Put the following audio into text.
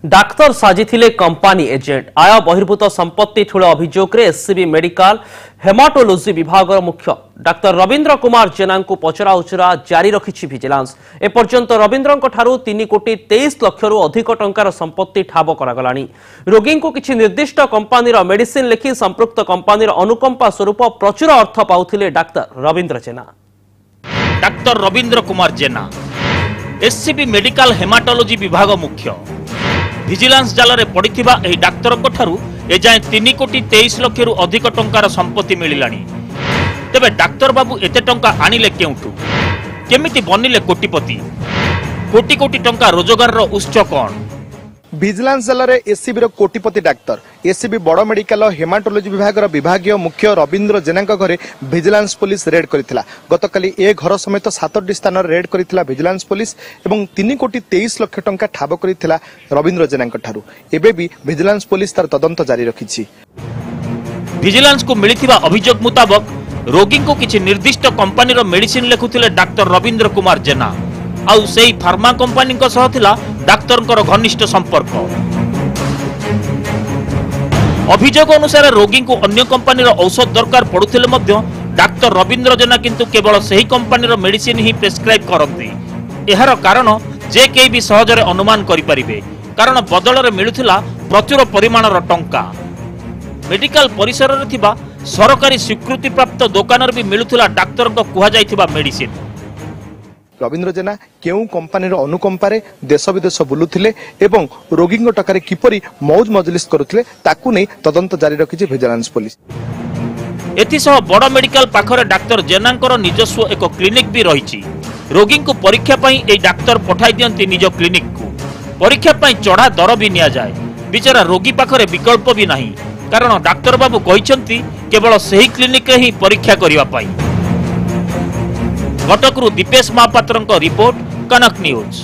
Doctor साजिथिले company agent आय बहिर्भूत संपत्ति ठूल अभियोग SCB medical haematology विभाग मुख्य डाक्तर रवींद्र कुमार जेना को पचरा उचरा जारी रखी विजिलेंस एपर्यंत रवींद्र 3 कोटी 23 लाख रु अधिक टंकार संपत्ति ठाब करागलानी। रोगी को किसी निर्दिष्ट कंपानी मेडिसिन लिखि संपृक्त कंपानी अनुकंपा स्वरूप प्रचुर अर्थ पाउथिले डाक्तर रवींद्र जेना। डाक्तर रवींद्र कुमार जेना एससीबी मेडिकल हेमाटोलोजी विभाग मुख्य विजिलेंस जाल पड़िथिबा एही डाक्तर एजाए 3 कोटी 23 लाख रु अधिक टंकार संपत्ति मिलिलानी। तेबे डाक्तर बाबू एते टंका आनिले केउठु केमिति बनिले कोटिपति कोटी कोटी टंका रोजगार रो उत्स कोन? विजिलेंस जाल एससीबी कोटिपति डाक्तर एससीबी बड़ मेडिकल हेमाटोलोजी विभाग विभागीय मुख्य रवींद्र जेना घरे विजिलेंस पुलिस रेड करथिला। गतकाली ए घर समेत 7टी स्थान रेड करथिला विजिलेंस पुलिस एवं 3 कोटी 23 लाख टंका ठाब करथिला रवींद्र जेना ठारू। एबे भी विजिलेंस पुलिस तार तदंत जारी रखिछि। विजिलेंस को मिलिथिबा अभियोग मुताबक रोगी को किछि निर्दिष्ट कंपानी रो मेडिसिन लेखुथिले डाक्तर रवींद्र कुमार जेना आउ सेही फार्मा कंपानी को सह थिला डाक्तर घनिष्ठ संपर्क। अभियोग अनुसार रोगी को अन्य कंपानी औषध दरकार पड़ुथिले मध्य डाक्तर रवींद्र जेना किंतु केवल सही कंपानी मेडिसिन ही प्रेस्क्राइब करती। एहार कारण जे केही भी सहजरे अनुमान करि परिबे कारण बदल रे मिलुथिला प्रचुर परिमाणर टंका। मेडिकल परिसर रे थिबा सरकारी स्वीकृति प्राप्त दुकान रे भी मिलुथिला डाक्तर को कुहा जाइथिबा मेडिसिन। रवींद्र जेना केउ कंपानी अनुकंपारे देश विदेश बुलुथिले एवं रोगी टकारे किपरि मौज मजलिस करुथिले ताकू नै तदंत जारी रखिछि विजिलेंस पुलिस। एथिसह बड़ मेडिकल पाखरे डाक्तर जेनांकर निजस्व एक क्लिनिक भी रहिछि। रोगी को परीक्षा पई ए डाक्तर पठाई दियंती निज क्लिनिक को। परीक्षा पई चढ़ा दर भी निया जाय। बिचारा रोगी पाखरे विकल्प भी नाही कारण डाक्तर बाबू कहिसंती केवल सही क्लिनिक रे ही परीक्षा करिवा पई। कटकरू दीपेश महापात्र रिपोर्ट कनक न्यूज।